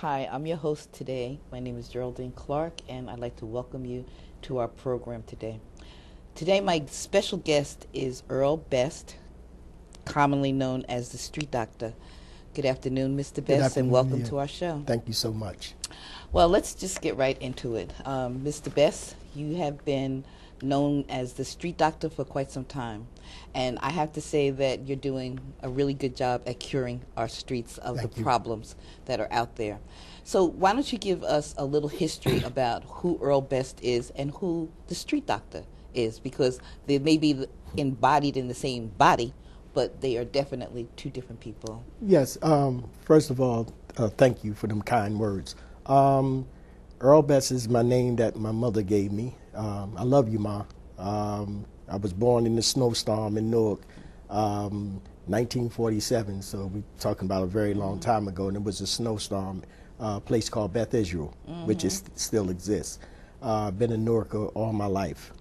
Hi, I'm your host today. My name is Geraldine Clark, and I'd like to welcome you to our program today. Today, my special guest is Earl Best, commonly known as the Street Doctor. Good afternoon, Mr. Good Best, and afternoon. welcome to our show. Thank you so much. Well, let's just get right into it. Mr. Best, you have been known as the Street Doctor for quite some time, and I have to say that you're doing a really good job at curing our streets of Thank the you. problems that are out there. So why don't you give us a little history about who Earl Best is and who the Street Doctor is, because they may be embodied in the same body, but they are definitely two different people. Yes, first of all, thank you for them kind words. Earl Best is my name that my mother gave me. I love you, Ma. I was born in the snowstorm in Newark, 1947, so we're talking about a very long time ago, and it was a snowstorm, place called Beth Israel, which still exists. Been in Newark all my life.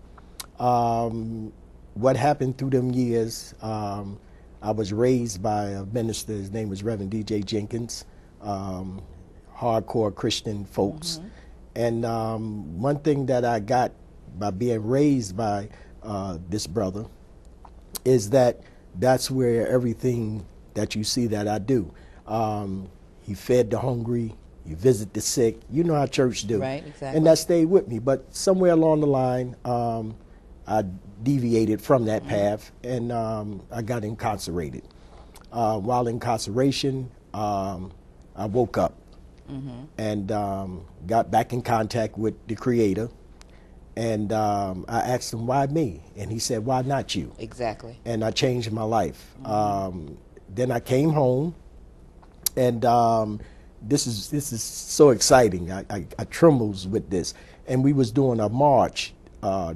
What happened through them years, I was raised by a minister. His name was Reverend D.J. Jenkins, hardcore Christian folks. And one thing that I got by being raised by this brother is that that's where everything that you see that I do. He fed the hungry, he visit the sick. You know how church do. Right, exactly. And that stayed with me. But somewhere along the line, I deviated from that path, and I got incarcerated. While incarceration, I woke up and got back in contact with the Creator. And I asked him, why me? And he said, why not you? Exactly. And I changed my life. Then I came home, and this is so exciting. I trembles with this. And we was doing a march.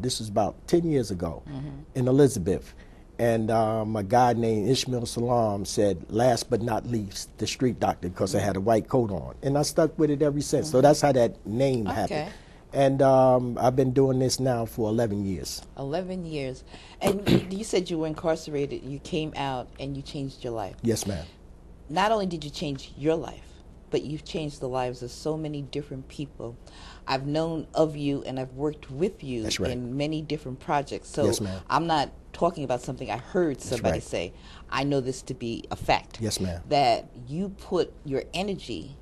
This was about 10 years ago in Elizabeth. And a guy named Ishmael Salam said, last but not least, the Street Doctor, because I had a white coat on. And I stuck with it ever since. So that's how that name happened. And I've been doing this now for 11 years. 11 years. And you said you were incarcerated, you came out, and you changed your life. Yes, ma'am. Not only did you change your life, but you've changed the lives of so many different people. I've known of you, and I've worked with you That's right. in many different projects. So Yes, ma'am. I'm not talking about something I heard somebody right. say. I know this to be a fact. Yes, ma'am. That you put your energy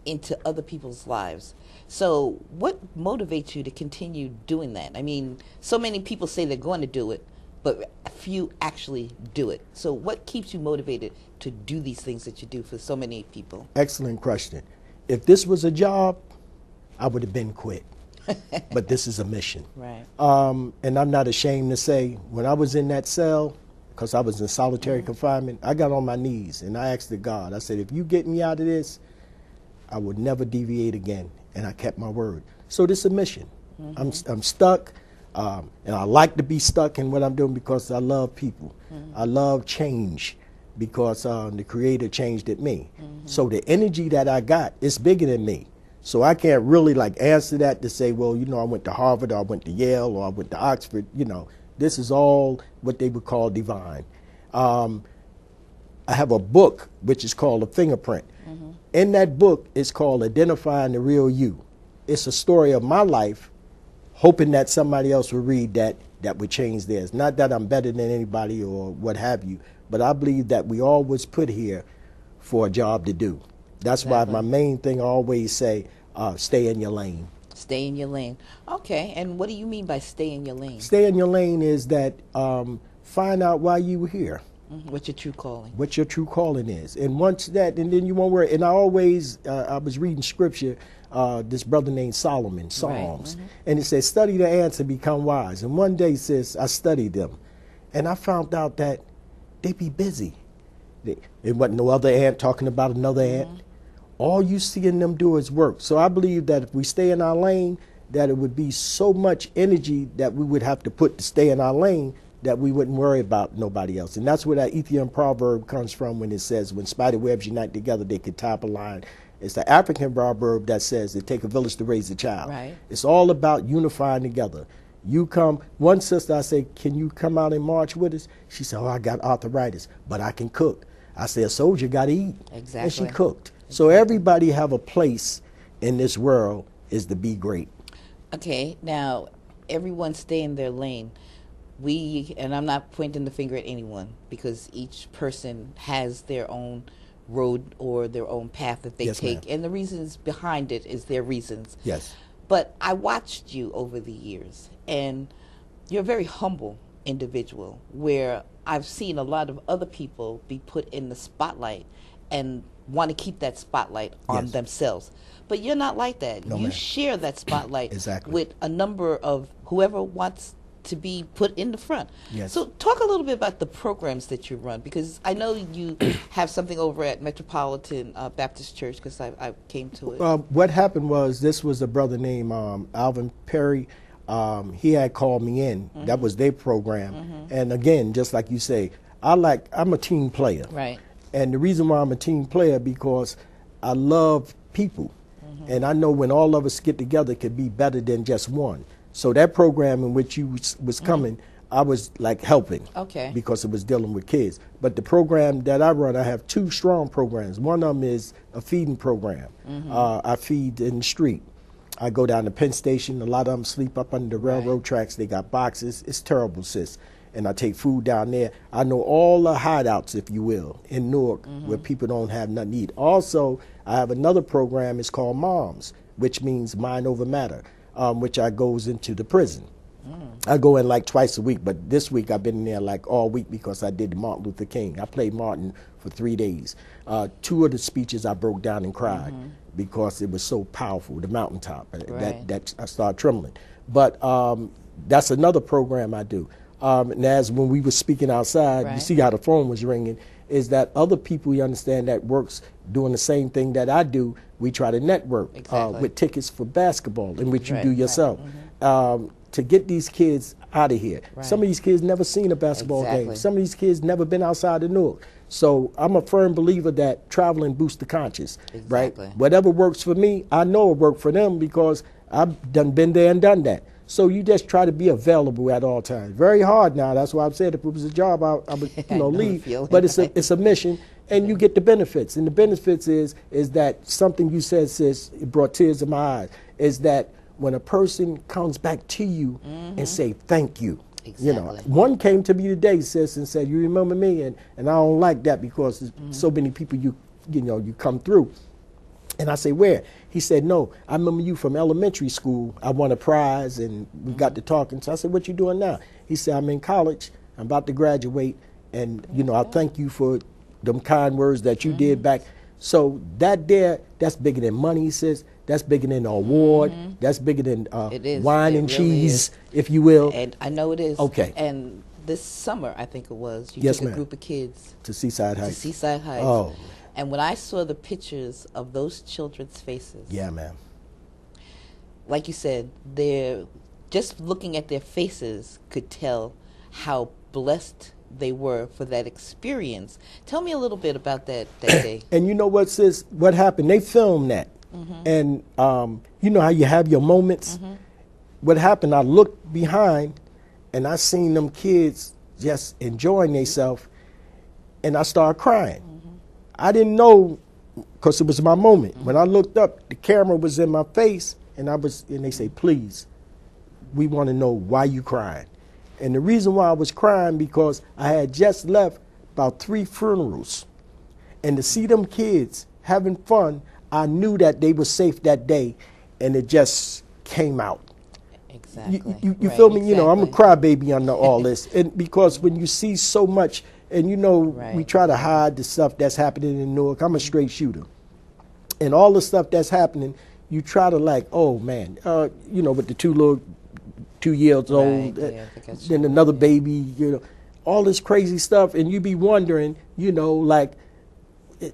into other people's lives. So what motivates you to continue doing that? I mean, so many people say they're going to do it, but few actually do it. So what keeps you motivated to do these things that you do for so many people? Excellent question. If this was a job, I would have been quit. But this is a mission. Right. And I'm not ashamed to say, when I was in that cell, because I was in solitary confinement, I got on my knees and I asked the God, I said, if you get me out of this, I would never deviate again. And I kept my word. So this is a mission. I'm stuck, and I like to be stuck in what I'm doing because I love people. I love change because the Creator changed at me. So the energy that I got is bigger than me. So I can't really like answer that to say, well, you know, I went to Harvard, or I went to Yale, or I went to Oxford. You know, this is all what they would call divine. I have a book which is called A Fingerprint. In that book, it's called Identifying the Real You. It's a story of my life, hoping that somebody else will read that would change theirs. Not that I'm better than anybody or what have you, but I believe that we all was put here for a job to do. That's why my main thing I always say, stay in your lane. Stay in your lane. Okay, and what do you mean by stay in your lane? Stay in your lane is that find out why you were here. What's your true calling? What your true calling is. And once that, and then you won't worry. And I always, I was reading scripture, this brother named Solomon, Psalms. And it says, study the ants and become wise. And one day, sis, I studied them. And I found out that they be busy. It wasn't no other ant talking about another ant. All you see in them do is work. So I believe that if we stay in our lane, that it would be so much energy that we would have to put to stay in our lane that we wouldn't worry about nobody else. And that's where that Ethiopian proverb comes from when it says, when spider webs unite together, they can top a line. It's the African proverb that says it take a village to raise a child. Right. It's all about unifying together. You come, one sister, I say, can you come out and march with us? She said, oh, I got arthritis, but I can cook. I said, a soldier got to eat. Exactly. And she cooked. So everybody have a place in this world is to be great. Okay, now everyone stay in their lane. And I'm not pointing the finger at anyone because each person has their own road or their own path that they Yes, take, ma'am. and the reasons behind it is their reasons. Yes. But I watched you over the years, and you're a very humble individual where I've seen a lot of other people be put in the spotlight and want to keep that spotlight on Yes. themselves. But you're not like that. No, You ma'am. share that spotlight Exactly. with a number of whoever wants to be put in the front. Yes. So talk a little bit about the programs that you run, because I know you have something over at Metropolitan Baptist Church, because I came to it. What happened was, this was a brother named Alvin Perry. He had called me in. That was their program. And again, just like you say, I'm a team player. Right. And the reason why I'm a team player, because I love people. And I know when all of us get together, it could be better than just one. So that program in which you was coming, I was like helping. Okay. Because it was dealing with kids. But the program that I run, I have two strong programs. One of them is a feeding program. I feed in the street. I go down to Penn Station. A lot of them sleep up under the railroad tracks. They got boxes. It's terrible, sis. And I take food down there. I know all the hideouts, if you will, in Newark where people don't have nothing to eat. Also, I have another program. It's called MOMS, which means Mind Over Matter, which I goes into the prison. I go in like twice a week, but this week I've been in there like all week because I did Martin Luther King. I played Martin for 3 days. Two of the speeches I broke down and cried because it was so powerful, the mountaintop. That I started trembling. But that's another program I do. And as when we were speaking outside, you see how the phone was ringing, is that other people, you understand, that works doing the same thing that I do. We try to network with tickets for basketball, in which you do yourself. To get these kids out of here. Some of these kids never seen a basketball game. Some of these kids never been outside of Newark. So I'm a firm believer that traveling boosts the conscious, right? Whatever works for me, I know it worked for them because I've been there and done that. So you just try to be available at all times. Very hard now. That's why I've said if it was a job, I would leave. But it's a mission, and you get the benefits. And the benefits is that something you said, sis, it brought tears to my eyes, is that when a person comes back to you and say thank you. You know, one came to me today, sis, and said, "You remember me?" And I don't like that because there's so many people you come through. And I say, "Where?" He said, "No, I remember you from elementary school. I won a prize and we got to talking." So I said, "What you doing now?" He said, "I'm in college. I'm about to graduate, and I thank you for them kind words that you did back." So that's bigger than money, he says. That's bigger than an award. That's bigger than wine and cheese, if you will. And I know it is. Okay. And this summer, I think it was, you took a group of kids to Seaside Heights. Oh. And when I saw the pictures of those children's faces. Yeah, man. Like you said, they're just looking at their faces could tell how blessed they were for that experience. Tell me a little bit about that day. And you know what, sis? What happened? They filmed that. And you know how you have your moments? What happened, I looked behind and I seen them kids just enjoying themselves, and I started crying. I didn't know, because it was my moment. When I looked up, the camera was in my face, and they say, "Please, we want to know why you crying." And the reason why I was crying, because I had just left about 3 funerals. And to see them kids having fun, I knew that they were safe that day, and it just came out. Exactly. You feel me? Exactly. I'm a crybaby under all this. And because when you see so much, and we try to hide the stuff that's happening in Newark. I'm a straight shooter. And all the stuff that's happening, you try to like, oh man, with the 2 years old, then another baby, all this crazy stuff. And you be wondering, like,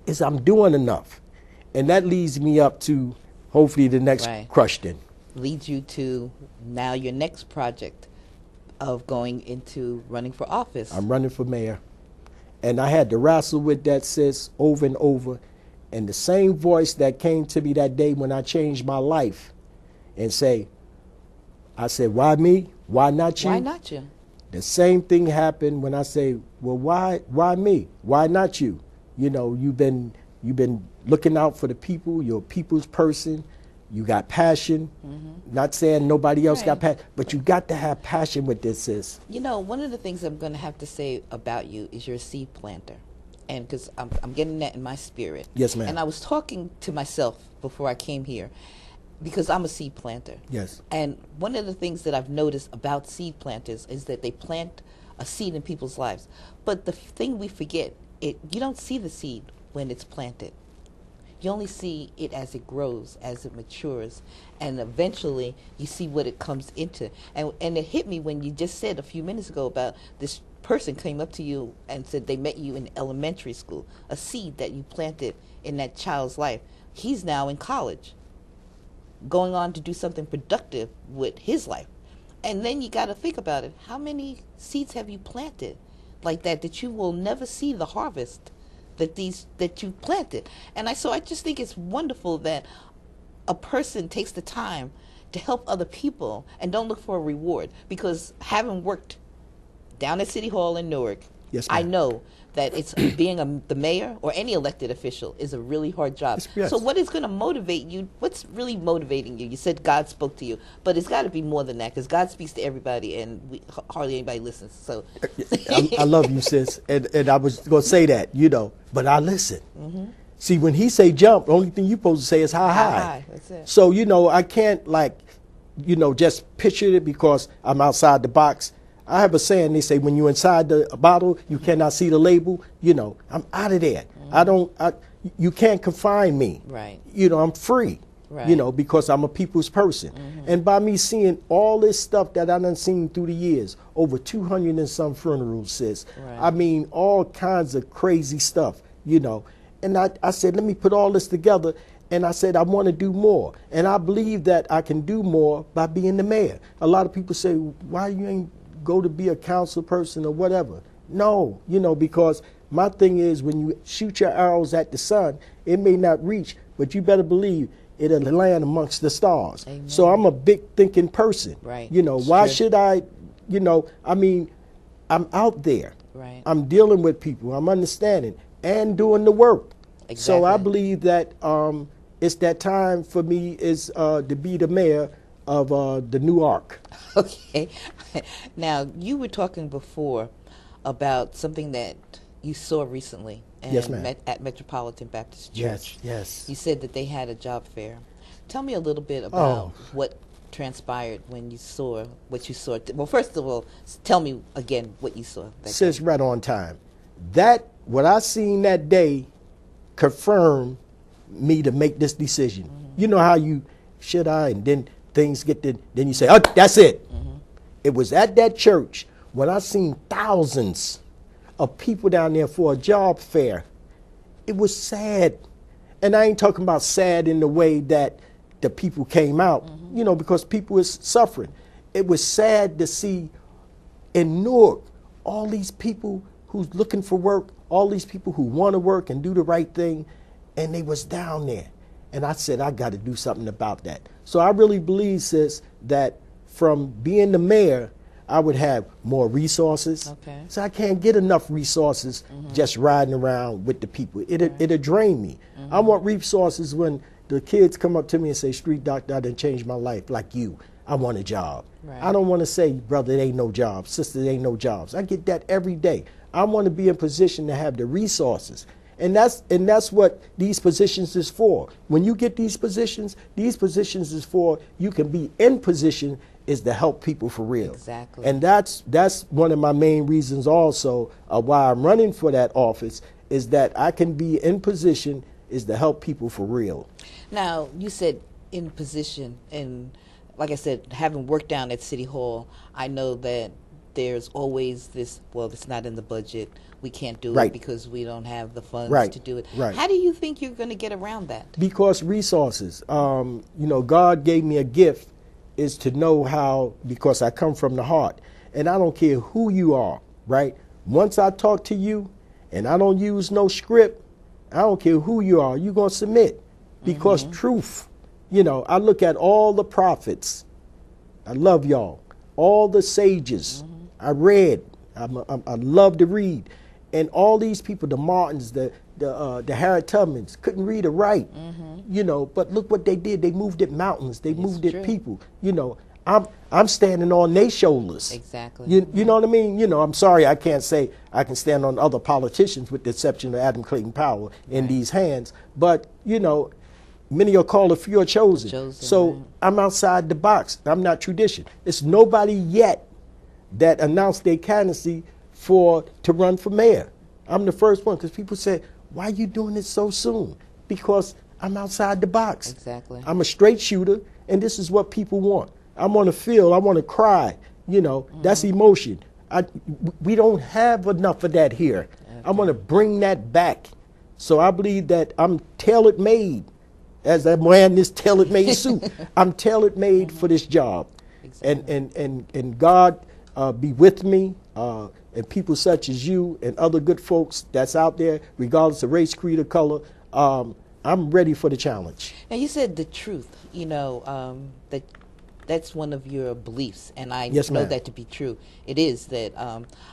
is I'm doing enough? And that leads me up to hopefully the next question. Leads you to now your next project of going into running for office. I'm running for mayor. And I had to wrestle with that, sis, over and over. And the same voice that came to me that day when I changed my life and I said, why me? Why not you? Why not you? The same thing happened when I say, well, why me? Why not you? You've been You've been looking out for the people. You're a people's person. You got passion. Not saying nobody else got passion, but you got to have passion with this, sis. You know, one of the things I'm going to have to say about you is you're a seed planter. And because I'm getting that in my spirit. Yes, ma'am. And I was talking to myself before I came here because I'm a seed planter. Yes. And one of the things that I've noticed about seed planters is that they plant a seed in people's lives. But the thing we forget, you don't see the seed when it's planted. You only see it as it grows, as it matures, and eventually you see what it comes into. And it hit me when you just said a few minutes ago about this person came up to you and said they met you in elementary school, a seed that you planted in that child's life. He's now in college, going on to do something productive with his life. And then you got to think about it. How many seeds have you planted like that you will never see the harvest that you planted? And I just think it's wonderful that a person takes the time to help other people and don't look for a reward. Because having worked down at City Hall in Newark, yes, I know that it's being the mayor or any elected official is a really hard job. Yes. So what is going to motivate you? What's really motivating you? You said God spoke to you, but it's got to be more than that, because God speaks to everybody and hardly anybody listens. So I love you, sis. And I was going to say that, but I listen. See, when he say jump, the only thing you're supposed to say is high. That's it. So, I can't just picture it because I'm outside the box. I have a saying, they say, when you're inside the bottle, you cannot see the label. I'm out of there. You can't confine me. Right. I'm free, right. Because I'm a people's person. And by me seeing all this stuff that I done seen through the years, over 200 and some funerals, sis. Right. I mean, all kinds of crazy stuff, And I said, let me put all this together. And I said, I want to do more. And I believe that I can do more by being the mayor. A lot of people say, why you ain't go to be a council person or whatever? No, because my thing is, when you shoot your arrows at the sun, it may not reach, but you better believe it'll land amongst the stars. Amen. So I'm a big thinking person. Right. Why should I, I'm out there. Right. I'm dealing with people. I'm understanding and doing the work. Exactly. So I believe that it's that time for me is to be the mayor of the New Ark. Okay. Now, you were talking before about something that you saw recently Yes, ma'am. at Metropolitan Baptist Church. Yes. You said that they had a job fair. Tell me a little bit about what transpired when you saw what you saw. Well, first of all, tell me again what you saw. Sis, right on time. What I seen that day confirmed me to make this decision. You know how should I, and then things then you say, oh, that's it. It was at that church when I seen thousands of people down there for a job fair. It was sad. And I ain't talking about sad in the way that the people came out, because people is suffering. It was sad to see in Newark all these people who's looking for work, all these people who want to work and do the right thing, and they was down there. And I said, I got to do something about that. So I really believe, sis, that from being the mayor, I would have more resources. Okay. So I can't get enough resources just riding around with the people. It'll drain me. I want resources when the kids come up to me and say, Street Doctor, I done changed my life like you. I want a job. Right. I don't want to say, brother, there ain't no jobs. Sister, there ain't no jobs. I get that every day. I want to be in position to have the resources. And that's what these positions is for. When you get these positions is for you can be in position is to help people for real. Exactly. And that's one of my main reasons also why I'm running for that office, is that I can be in position is to help people for real. Now, you said in position, and like I said, having worked down at City Hall, I know that there's always this, well, it's not in the budget. We can't do Right. it because we don't have the funds Right. to do it. Right. How do you think you're going to get around that? Because resources. God gave me a gift is to know how, because I come from the heart. And I don't care who you are, right? Once I talk to you and I don't use no script, I don't care who you are, you're going to submit. Because truth, I look at all the prophets. I love y'all. All the sages. I read. I love to read. And all these people, the Martins, the the Harriet Tubmans couldn't read or write, but look what they did. They moved it mountains. They moved it people. I'm standing on their shoulders. Exactly. You know what I mean? I'm sorry I can't say I can stand on other politicians with the exception of Adam Clayton Powell in these hands. But, many are called, a few are chosen. So I'm outside the box. I'm not tradition. It's nobody yet that announced their candidacy to run for mayor. I'm the first one because people say, why are you doing it so soon? Because I'm outside the box. Exactly. I'm a straight shooter, and this is what people want. I want to feel, I want to cry, that's emotion. We don't have enough of that here. Okay. I want to bring that back. So I believe that I'm tailored made, as I'm wearing this tailored made suit. I'm tailored made for this job. Exactly. And God be with me, and people such as you and other good folks that's out there, regardless of race, creed, or color. I'm ready for the challenge. And you said the truth, that's one of your beliefs, and I know that to be true. It is that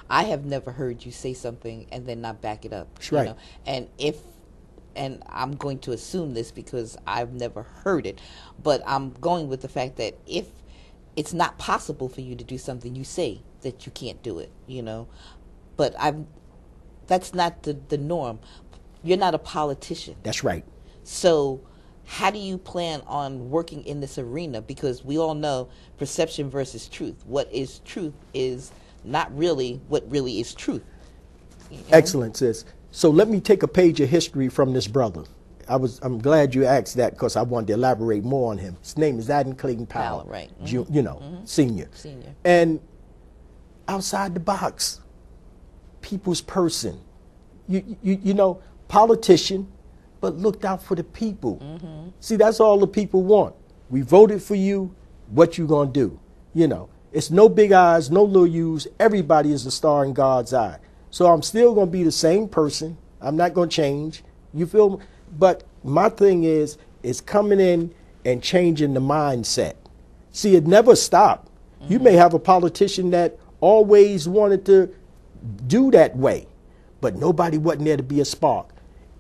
I have never heard you say something and then not back it up. That's right. And I'm going to assume this because I've never heard it, but I'm going with the fact that if it's not possible for you to do something, you say that you can't do it, But that's not the norm. You're not a politician. That's right. So how do you plan on working in this arena? Because we all know perception versus truth. What is truth is not really what really is truth. Excellent, sis. So let me take a page of history from this brother. I'm glad you asked that because I wanted to elaborate more on him. His name is Adam Clayton Powell, right? Senior. And outside the box, people's person. Politician, but looked out for the people. See, that's all the people want. We voted for you. What you gonna do? It's no big eyes, no little U's. Everybody is a star in God's eye. So I'm still gonna be the same person. I'm not gonna change. You feel me? But my thing is coming in and changing the mindset. See, it never stopped. You may have a politician that always wanted to do that way, but nobody wasn't there to be a spark.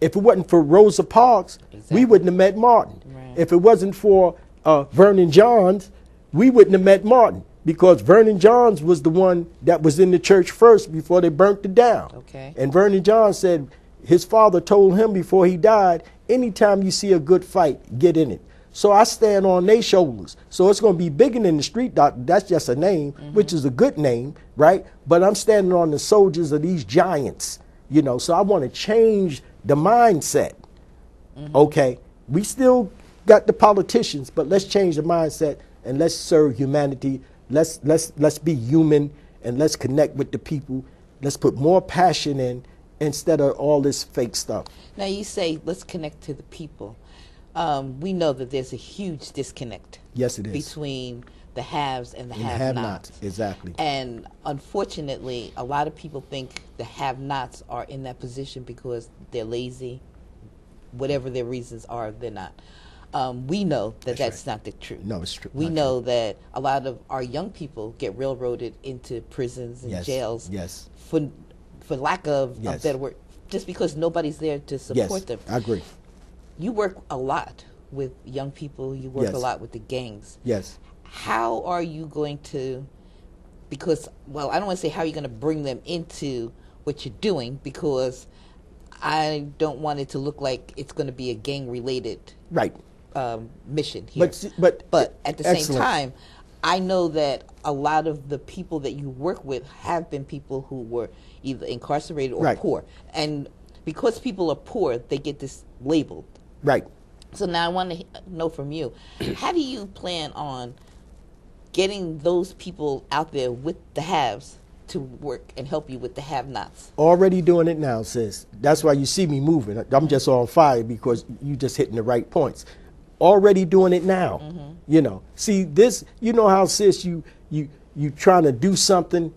If it wasn't for Rosa Parks, we wouldn't have met Martin. Right. If it wasn't for Vernon Johns, we wouldn't have met Martin, because Vernon Johns was the one that was in the church first before they burnt it down. Okay. And Vernon Johns said his father told him before he died, anytime you see a good fight, get in it. So I stand on their shoulders. So it's going to be bigger than the street doctor. That's just a name, which is a good name, right? But I'm standing on the soldiers of these giants, so I want to change the mindset. Okay, we still got the politicians, but let's change the mindset and let's serve humanity. Let's be human and let's connect with the people. Let's put more passion in instead of all this fake stuff. Now you say let's connect to the people. We know that there's a huge disconnect. Yes, it is. Between the haves and the have-nots. Exactly. And unfortunately, a lot of people think the have-nots are in that position because they're lazy. Whatever their reasons are, they're not. We know that that's not the truth. No, it's true. We know that a lot of our young people get railroaded into prisons and jails. Yes. For lack of a better word, just because nobody's there to support them. I agree. You work a lot with young people. You work a lot with the gangs. Yes. How are you going to, because, well, I don't want to say how you're going to bring them into what you're doing, because I don't want it to look like it's going to be a gang-related mission here. But at the same time, I know that a lot of the people that you work with have been people who were either incarcerated or poor. And because people are poor, they get this labeled. Right. So now I want to know from you, how do you plan on getting those people out there with the haves to work and help you with the have-nots? Already doing it now, sis. That's why you see me moving. I'm just on fire because you just hitting the right points. Already doing it now. See this, how, sis, you trying to do something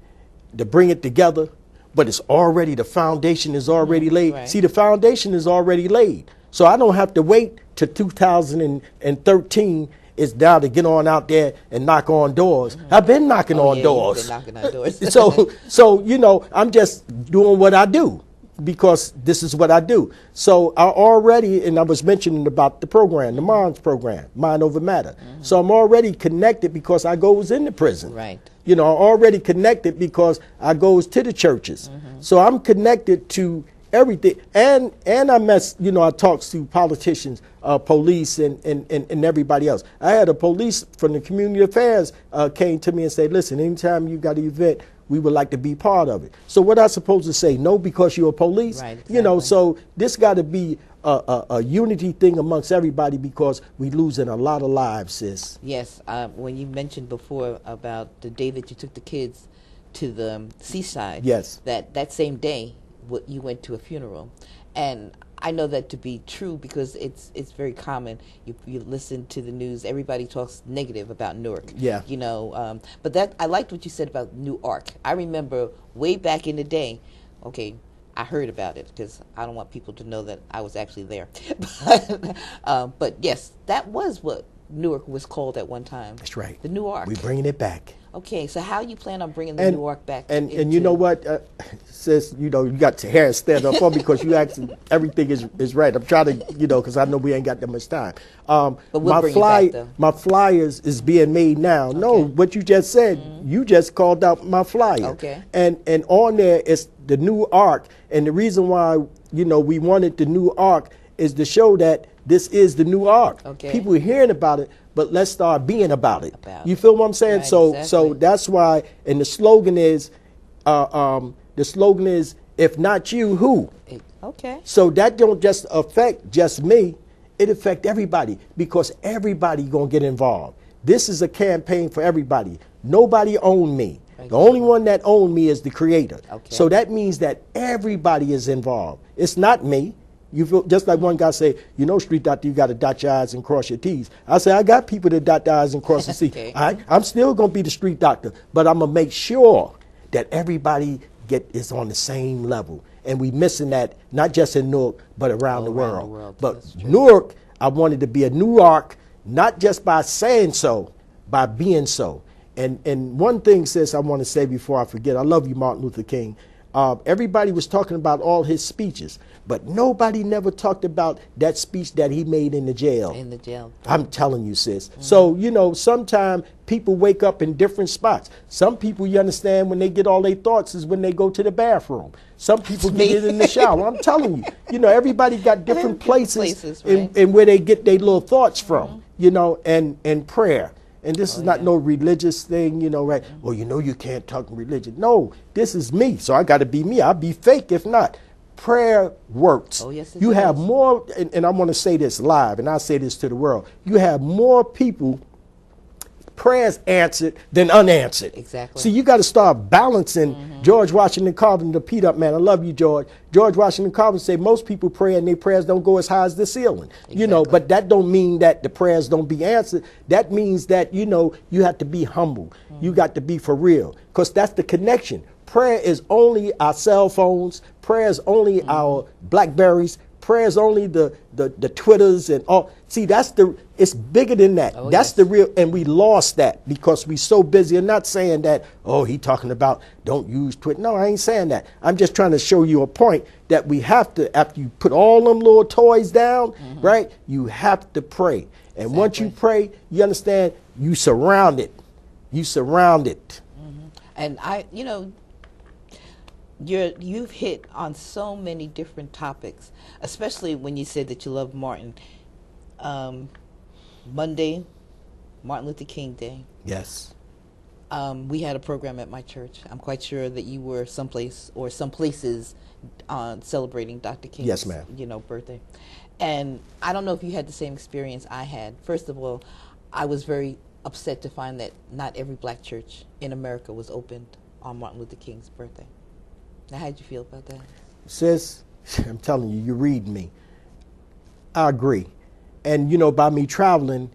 to bring it together, but it's already, the foundation is already laid. Right. See, the foundation is already laid. So I don't have to wait till 2013 is down to get on out there and knock on doors. I've been knocking on doors. You've been knocking on doors. so I'm just doing what I do. because this is what I do. So I already, and I was mentioning about the program, the MONS program, Mind Over Matter. So I'm already connected because I goes into prison. Right. You know, I'm already connected because I goes to the churches. So I'm connected to everything. And I mess, you know, I talk to politicians, police, and everybody else. I had a police from the community affairs came to me and said, listen, anytime you got an event, we would like to be part of it. So what I supposed to say? No, because you're a police? Right, exactly. You know, so this got to be a unity thing amongst everybody because we losing a lot of lives, sis. Yes, when you mentioned before about the day that you took the kids to the seaside, Yes. that same day you went to a funeral, and I know that to be true because it's very common. You listen to the news, everybody talks negative about Newark. Yeah. You know, but that I liked what you said about New Ark. I remember way back in the day. Okay, I heard about it because I don't want people to know that I was actually there. But yes, that was what Newark was called at one time. That's right. The New Ark. We're bringing it back. Okay, so how you plan on bringing the New Ark back? And you know what, sis, you know, you got your hair stand up for me because you actually, everything is right. I'm trying to, you know, because I know we ain't got that much time. But we'll bring it back, though. My flyers is being made now. Okay. No, what you just said, you just called out my flyer. Okay. And on there is the New Ark. And the reason why, you know, we wanted the New Ark is to show that this is the New Ark. Okay. People are hearing about it, but let's start being about it. You it. feel what I'm saying? Right, so exactly. that's why, and the slogan is, if not you, who? Okay. So that don't just affect just me, it affect everybody because everybody gonna get involved. This is a campaign for everybody. Nobody own me. Right. The only one that own me is the creator. Okay. So that means that everybody is involved. It's not me. You feel just like one guy say, you know, street doctor, you got to dot your I's and cross your T's. I say, I got people that dot their I's and cross the T's. Okay. I'm still going to be the street doctor, but I'm going to make sure that everybody is on the same level. And we missing that, not just in Newark, but around the world. But Newark, I wanted to be a New Ark, not just by saying so, by being so. And one thing, sis, I want to say before I forget, I love you, Martin Luther King. Everybody was talking about all his speeches, but nobody never talked about that speech that he made in the jail. In the jail. I'm telling you, sis. So, you know, sometimes people wake up in different spots. Some people, you understand, when they get all their thoughts is when they go to the bathroom. Some people get it in the shower. I'm telling you. You know, everybody got different places right? in where they get their little thoughts from, you know, and prayer. And this is not no religious thing, you know, right? Well, you know, you can't talk religion. No, this is me. So I got to be me. I'll be fake if not. Prayer works. Oh, yes, it you does. have more, and I want to say this live, and I say this to the world. You have more people prayers answered than unanswered. Exactly. See, you got to start balancing. George Washington Carver, the Pete Up man, I love you, George. George Washington Carver said most people pray and their prayers don't go as high as the ceiling. Exactly. You know, but that don't mean that the prayers don't be answered. That means that, you know, you have to be humble. You got to be for real, because that's the connection. Prayer is only our cell phones. Prayer is only our Blackberries. Prayer is only the Twitters and all. See, it's bigger than that. Oh, that's yes. the real, and we lost that because we so busy. I'm not saying that, oh, he talking about don't use Twitter. No, I ain't saying that. I'm just trying to show you a point that we have to, after you put all them little toys down, right, you have to pray. And once you pray, you understand, you surround it. You surround it. And you know, you've hit on so many different topics, especially when you said that you love Martin. Monday, Martin Luther King Day. Yes. We had a program at my church. I'm quite sure that you were someplace or some places celebrating Dr. King's, Yes, ma'am. you know, birthday. And I don't know if you had the same experience I had. First of all, I was very upset to find that not every black church in America was opened on Martin Luther King's birthday. Now, how did you feel about that? Sis, I'm telling you, you're reading me. I agree. And, you know, by me traveling,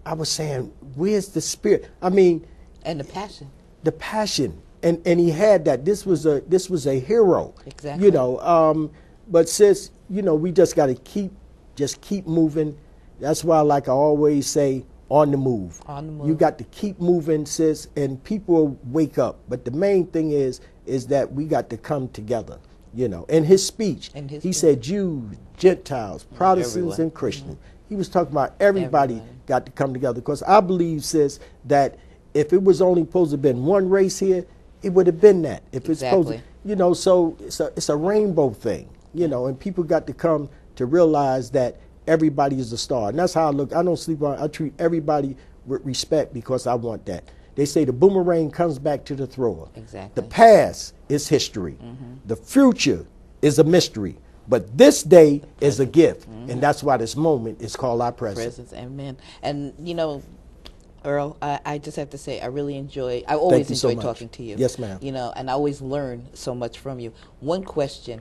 I was saying, where's the spirit? I mean, and the passion. The passion. And he had that. This was a hero. Exactly. You know, but sis, you know, we just got to keep moving. That's why, like I always say, on the move. On the move. You got to keep moving, sis, and people will wake up. But the main thing is that we got to come together. You know, in his speech, In his he speech. said Jews, Gentiles, Protestants, everyone. and Christians. He was talking about everybody Everybody. got to come together. Because I believe, sis, that if it was only supposed to have been one race here, it would have been that. If it's supposed to, Exactly. you know, so it's a rainbow thing, you know, and people got to come to realize that everybody is a star. And that's how I look. I don't sleep on, I treat everybody with respect because I want that. They say the boomerang comes back to the thrower. Exactly. The past is history. The future is a mystery. But this day is a gift. And that's why this moment is called our present. Presence, amen. And you know, Earl, I just have to say, I always you so enjoy much. talking to you. Yes, ma'am. You know, and I always learn so much from you. One question,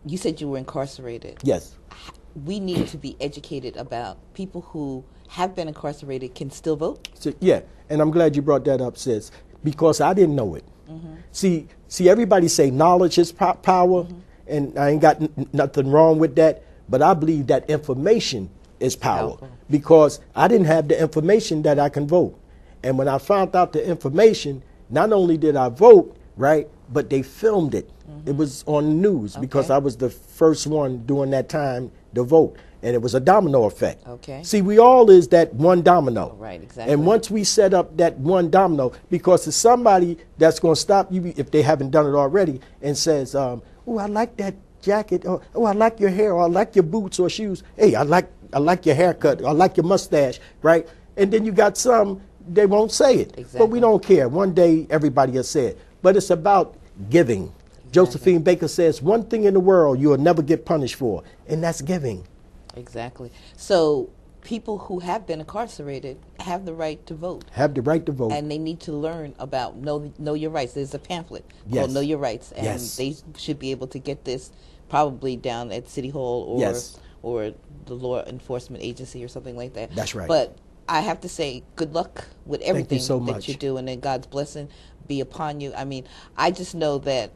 you said you were incarcerated. Yes. We need to be educated about people who have been incarcerated can still vote. So, yeah, and I'm glad you brought that up, sis, because I didn't know it. See, everybody say knowledge is power, and I ain't got nothing wrong with that, but I believe that information is power Powerful. because I didn't have the information that I can vote. And when I found out the information, not only did I vote, right, but they filmed it. It was on the news because Okay. I was the first one during that time to vote. And it was a domino effect. Okay. See, we all is that one domino. Right, exactly. And once we set up that one domino, because it's somebody that's going to stop you if they haven't done it already and says, oh, I like that jacket. Oh, I like your hair. Or I like your boots or shoes. Hey, I like your haircut. I like your mustache, right? And then you got some, they won't say it. But Exactly. we don't care. One day, everybody will say it. But it's about giving. Josephine Baker says, one thing in the world you will never get punished for, and that's giving. Exactly. So people who have been incarcerated have the right to vote. Have the right to vote. And they need to learn about know your rights. There's a pamphlet Yes. called Know Your Rights, and Yes. they should be able to get this probably down at City Hall or Yes. or the law enforcement agency or something like that. That's right. But I have to say, good luck with everything so that much. you're doing, and God's blessing be upon you. I mean, I just know that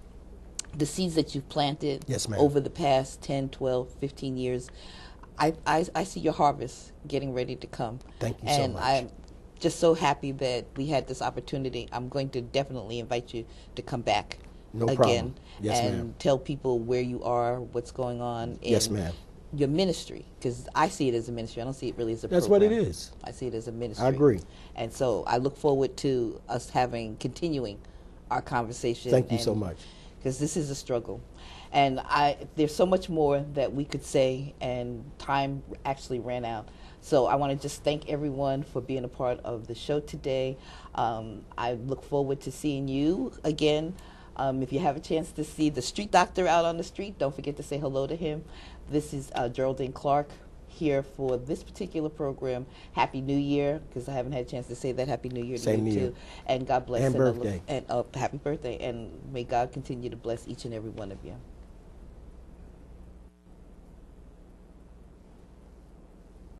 the seeds that you've planted Yes, ma'am. over the past 10, 12, 15 years, I see your harvest getting ready to come. Thank you so And much. I'm just so happy that we had this opportunity. I'm going to definitely invite you to come back No again problem. Yes, and ma'am. tell people where you are, what's going on in Yes, ma'am. your ministry, because I see it as a ministry. I don't see it really as a That's program. what it is. I see it as a ministry. I agree. And so I look forward to us continuing our conversation. Thank you so much. Because this is a struggle. And there's so much more that we could say, and time actually ran out. So I want to just thank everyone for being a part of the show today. I look forward to seeing you again. If you have a chance to see the street doctor out on the street, don't forget to say hello to him. This is Geraldine Clark here for this particular program. Happy New Year, because I haven't had a chance to say that. Happy New Year to Same you to too. you. And God bless. And birthday. And happy birthday. And may God continue to bless each and every one of you.